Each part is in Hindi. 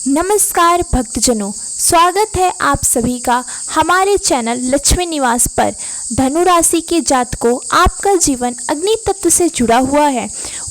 नमस्कार भक्तजनों, स्वागत है आप सभी का हमारे चैनल लक्ष्मी निवास पर। धनु राशि के जातकों, आपका जीवन अग्नि तत्व से जुड़ा हुआ है,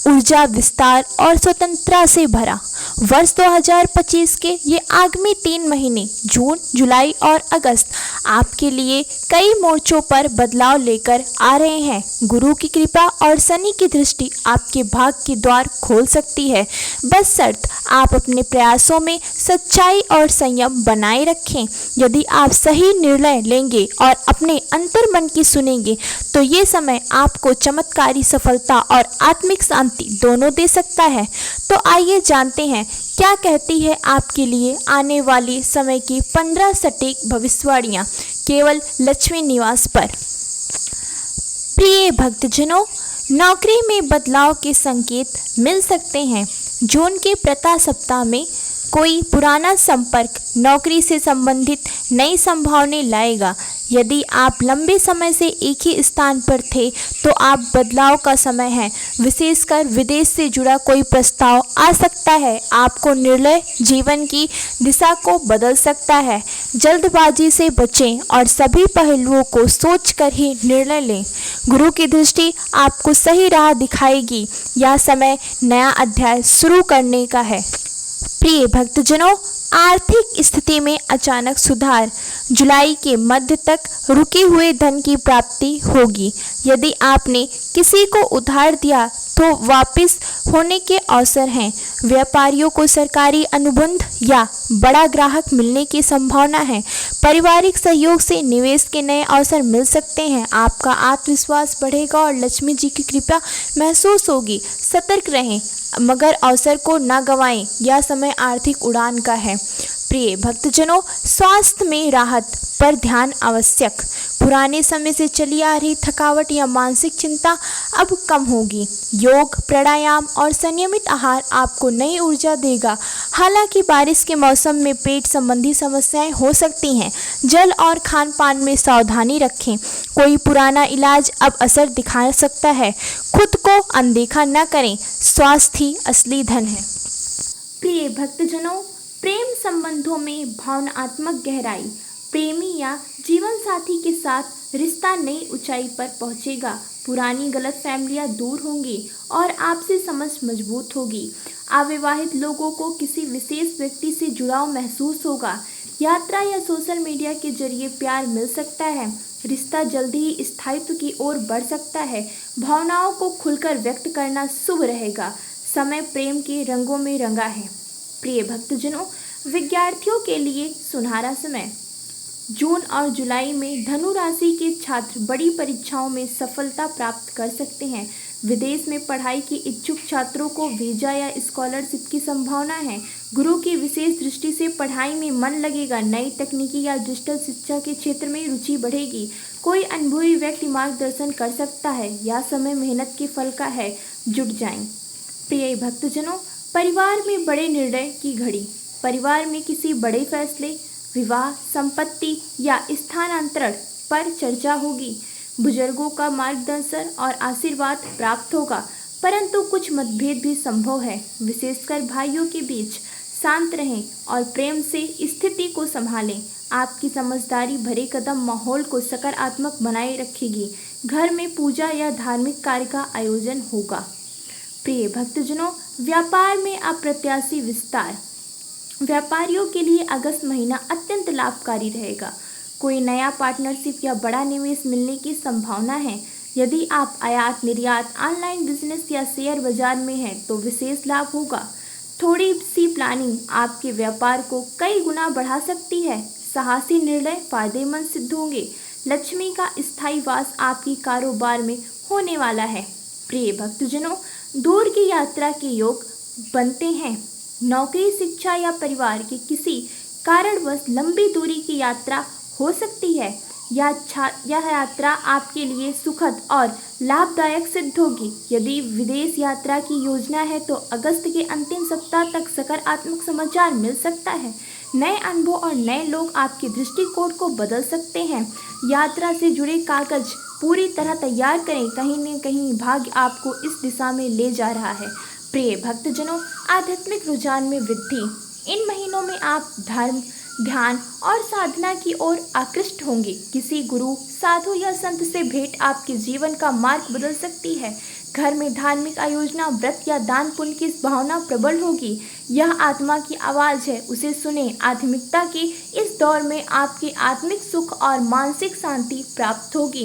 ऊर्जा, विस्तार और स्वतंत्रता से भरा। वर्ष 2025 के ये आगामी 3 महीने जून, जुलाई और अगस्त आपके लिए कई मोर्चों पर बदलाव लेकर आ रहे हैं। गुरु की कृपा और शनि की दृष्टि आपके भाग्य के द्वार खोल सकती है, बस शर्त आप अपने प्रयासों में सच्चाई और संयम बनाए रखें। यदि आप सही निर्णय लेंगे और अपने अंतर्मन की सुनेंगे तो ये समय आपको चमत्कारी सफलता और आत्मिक शांति दोनों दे सकता है। तो आइए जानते हैं क्या कहती है आपके लिए आने वाली समय की 15 सटीक भविष्यवाणियां केवल लक्ष्मी निवास पर। प्रिय भक्तजनों, नौकरी में बदलाव के संकेत मिल सकते हैं। जून के प्रथा सप्ताह में कोई पुराना संपर्क नौकरी से संबंधित नई संभावनाएं लाएगा। यदि आप लंबे समय से एक ही स्थान पर थे तो आप बदलाव का समय है। विशेषकर विदेश से जुड़ा कोई प्रस्ताव आ सकता है। आपको निर्णय जीवन की दिशा को बदल सकता है। जल्दबाजी से बचें और सभी पहलुओं को सोचकर ही निर्णय लें। गुरु की दृष्टि आपको सही राह दिखाएगी। यह समय नया अध्याय शुरू करने का है। प्रिय भक्तजनों, आर्थिक स्थिति में अचानक सुधार। जुलाई के मध्य तक रुके हुए धन की प्राप्ति होगी। यदि आपने किसी को उधार दिया तो वापस होने के अवसर हैं। व्यापारियों को सरकारी अनुबंध या बड़ा ग्राहक मिलने की संभावना है। पारिवारिक सहयोग से निवेश के नए अवसर मिल सकते हैं। आपका आत्मविश्वास बढ़ेगा और लक्ष्मी जी की कृपा महसूस होगी। सतर्क रहें मगर अवसर को न गंवाएं। यह समय आर्थिक उड़ान का है। प्रिय भक्तजनों, स्वास्थ्य में राहत पर ध्यान आवश्यक। पुराने समय से चली आ रही थकावट या मानसिक चिंता अब कम होगी। योग, प्राणायाम और संयमित आहार आपको नई ऊर्जा देगा। हालांकि बारिश के मौसम में पेट संबंधी समस्याएं हो सकती हैं। जल और खान पान में सावधानी रखें। कोई पुराना इलाज अब असर दिखा सकता है। खुद को अनदेखा न करें। स्वास्थ्य ही असली धन है। प्रिय भक्तजनों, प्रेम संबंधों में भावनात्मक गहराई। प्रेमी या जीवन साथी के साथ रिश्ता नई ऊंचाई पर पहुंचेगा। पुरानी गलतफहमियां दूर होंगी और आपसी समझ मजबूत होगी। अविवाहित लोगों को किसी विशेष व्यक्ति से जुड़ाव महसूस होगा। यात्रा या सोशल मीडिया के जरिए प्यार मिल सकता है। रिश्ता जल्दी ही स्थायित्व की ओर बढ़ सकता है। भावनाओं को खुलकर व्यक्त करना शुभ रहेगा। समय प्रेम के रंगों में रंगा है। प्रिय भक्तजनों, विद्यार्थियों के लिए सुनहरा समय। जून और जुलाई में धनु राशि के छात्र बड़ी परीक्षाओं में सफलता प्राप्त कर सकते हैं। विदेश में पढ़ाई के इच्छुक छात्रों को वीजा या स्कॉलरशिप की संभावना है। गुरु की विशेष दृष्टि से पढ़ाई में मन लगेगा। नई तकनीकी या डिजिटल शिक्षा के क्षेत्र में रुचि बढ़ेगी। कोई अनुभवी व्यक्ति मार्गदर्शन कर सकता है। यह समय मेहनत के फल का है। जुट जाएं। प्रिय भक्तजनों, परिवार में बड़े निर्णय की घड़ी। परिवार में किसी बड़े फैसले, विवाह, संपत्ति या स्थानांतरण पर चर्चा होगी। बुजुर्गों का मार्गदर्शन और आशीर्वाद प्राप्त होगा, परंतु कुछ मतभेद भी संभव है, विशेषकर भाइयों के बीच। शांत रहें और प्रेम से स्थिति को संभालें। आपकी समझदारी भरे कदम माहौल को सकारात्मक बनाए रखेगी। घर में पूजा या धार्मिक कार्य का आयोजन होगा। प्रिय भक्तजनों, व्यापार में अप्रत्याशित विस्तार। व्यापारियों के लिए अगस्त महीना अत्यंत लाभकारी रहेगा। कोई नया पार्टनरशिप या बड़ा निवेश मिलने की संभावना है। यदि आप आयात निर्यात, ऑनलाइन बिजनेस या शेयर बाजार में हैं तो विशेष लाभ होगा। थोड़ी सी प्लानिंग आपके व्यापार को कई गुना बढ़ा सकती है। साहसी निर्णय फायदेमंद सिद्ध होंगे। लक्ष्मी का स्थायी वास आपकी कारोबार में होने वाला है। प्रिय भक्तजनों, दूर की यात्रा के योग बनते हैं। नौकरी, शिक्षा या परिवार के किसी कारणवश लंबी दूरी की यात्रा हो सकती है। यह यात्रा आपके लिए सुखद और लाभदायक सिद्ध होगी। यदि विदेश यात्रा की योजना है तो अगस्त के अंतिम सप्ताह तक सकारात्मक समाचार मिल सकता है। नए अनुभव और नए लोग आपके दृष्टिकोण को बदल सकते हैं। यात्रा से जुड़े कागज पूरी तरह तैयार करें। कहीं न कहीं भाग्य आपको इस दिशा में ले जा रहा है। प्रिय भक्तजनों, आध्यात्मिक रुझान में वृद्धि। इन महीनों में आप धर्म, ध्यान और साधना की ओर आकृष्ट होंगे। किसी गुरु, साधु या संत से भेंट आपके जीवन का मार्ग बदल सकती है। घर में धार्मिक आयोजना, व्रत या दान पुण्य की भावना प्रबल होगी। यह आत्मा की आवाज़ है, उसे सुने। आध्यात्मिकता के इस दौर में आपके आत्मिक सुख और मानसिक शांति प्राप्त होगी।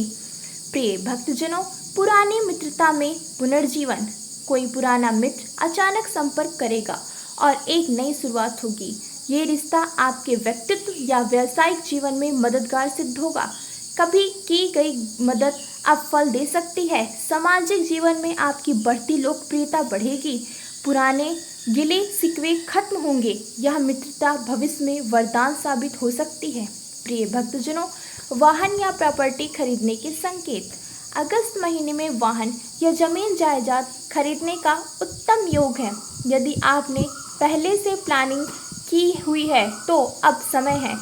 प्रिय भक्तजनों, पुरानी मित्रता में पुनर्जीवन। कोई पुराना मित्र अचानक संपर्क करेगा और एक नई शुरुआत होगी। ये रिश्ता आपके व्यक्तित्व या व्यावसायिक जीवन में मददगार सिद्ध होगा। कभी की गई मदद अब फल दे सकती है। सामाजिक जीवन में आपकी बढ़ती लोकप्रियता बढ़ेगी। पुराने गिले शिकवे खत्म होंगे। यह मित्रता भविष्य में वरदान साबित हो सकती है। प्रिय भक्तजनों, वाहन या प्रॉपर्टी खरीदने के संकेत। अगस्त महीने में वाहन या जमीन जायदाद खरीदने का उत्तम योग है। यदि आपने पहले से प्लानिंग की हुई है तो अब समय है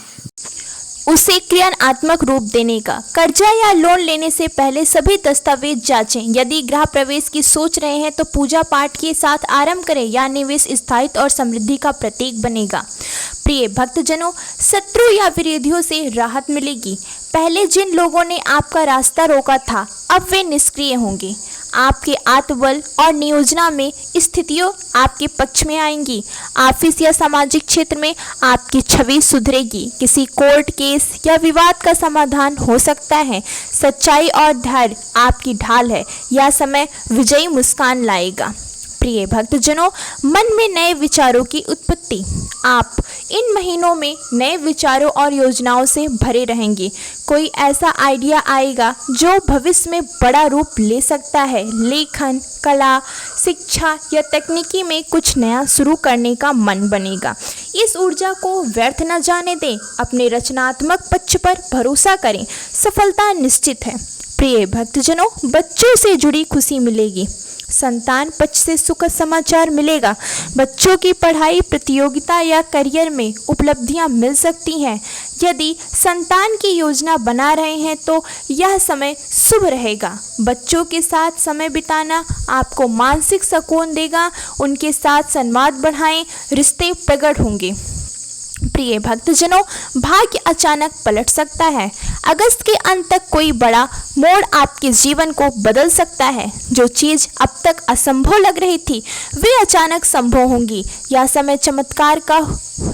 उसे क्रियात्मक रूप देने का। कर्जा या लोन लेने से पहले सभी दस्तावेज जांचें। यदि गृह प्रवेश की सोच रहे हैं तो पूजा पाठ के साथ आरंभ करें। या निवेश स्थायित्व और समृद्धि का प्रतीक बनेगा। प्रिय भक्तजनों, शत्रु या विरोधियों से राहत मिलेगी। पहले जिन लोगों ने आपका रास्ता रोका था, अब वे निष्क्रिय होंगे। आपके आत्मबल और नियोजना में स्थितियों आपके पक्ष में आएंगी। ऑफिस या सामाजिक क्षेत्र में आपकी छवि सुधरेगी। किसी कोर्ट केस या विवाद का समाधान हो सकता है। सच्चाई और धैर्य आपकी ढाल है। यह समय विजयी मुस्कान लाएगा। प्रिय भक्तजनों, मन में नए विचारों की उत्पत्ति। आप इन महीनों में नए विचारों और योजनाओं से भरे रहेंगे। कोई ऐसा आइडिया आएगा जो भविष्य में बड़ा रूप ले सकता है। लेखन, कला, शिक्षा या तकनीकी में कुछ नया शुरू करने का मन बनेगा। इस ऊर्जा को व्यर्थ न जाने दें। अपने रचनात्मक पक्ष पर भरोसा करें, सफलता निश्चित है। प्रिय भक्तजनों, बच्चों से जुड़ी खुशी मिलेगी। संतान पक्ष से सुखद समाचार मिलेगा। बच्चों की पढ़ाई, प्रतियोगिता या करियर में उपलब्धियां मिल सकती हैं। यदि संतान की योजना बना रहे हैं तो यह समय शुभ रहेगा। बच्चों के साथ समय बिताना आपको मानसिक सुकून देगा। उनके साथ संवाद बढ़ाएं, रिश्ते प्रगाढ़ होंगे। प्रिय भक्तजनों, भाग्य अचानक पलट सकता है। अगस्त के अंत तक कोई बड़ा मोड़ आपके जीवन को बदल सकता है। जो चीज़ अब तक असंभव लग रही थी वे अचानक संभव होंगी। यह समय चमत्कार का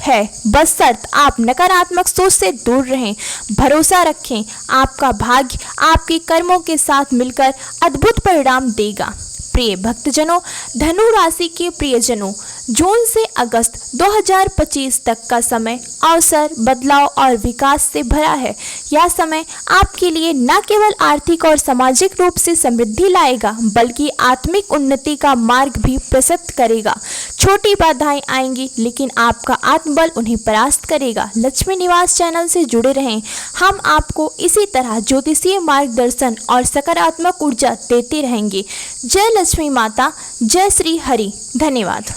है, बशर्ते आप नकारात्मक सोच से दूर रहें। भरोसा रखें, आपका भाग्य आपके कर्मों के साथ मिलकर अद्भुत परिणाम देगा। प्रिय भक्तजनों, धनु राशि के प्रियजनों, जून से अगस्त 2025 तक का समय अवसर, बदलाव और विकास से भरा है। यह समय आपके लिए न केवल आर्थिक और सामाजिक रूप से समृद्धि लाएगा बल्कि आत्मिक उन्नति का मार्ग भी प्रशस्त करेगा। छोटी बाधाएं आएंगी लेकिन आपका आत्मबल उन्हें परास्त करेगा। लक्ष्मी निवास चैनल से जुड़े रहें। हम आपको इसी तरह ज्योतिषीय मार्गदर्शन और सकारात्मक ऊर्जा देते रहेंगे। जय लक्ष्मी माता, जय श्री हरि। धन्यवाद।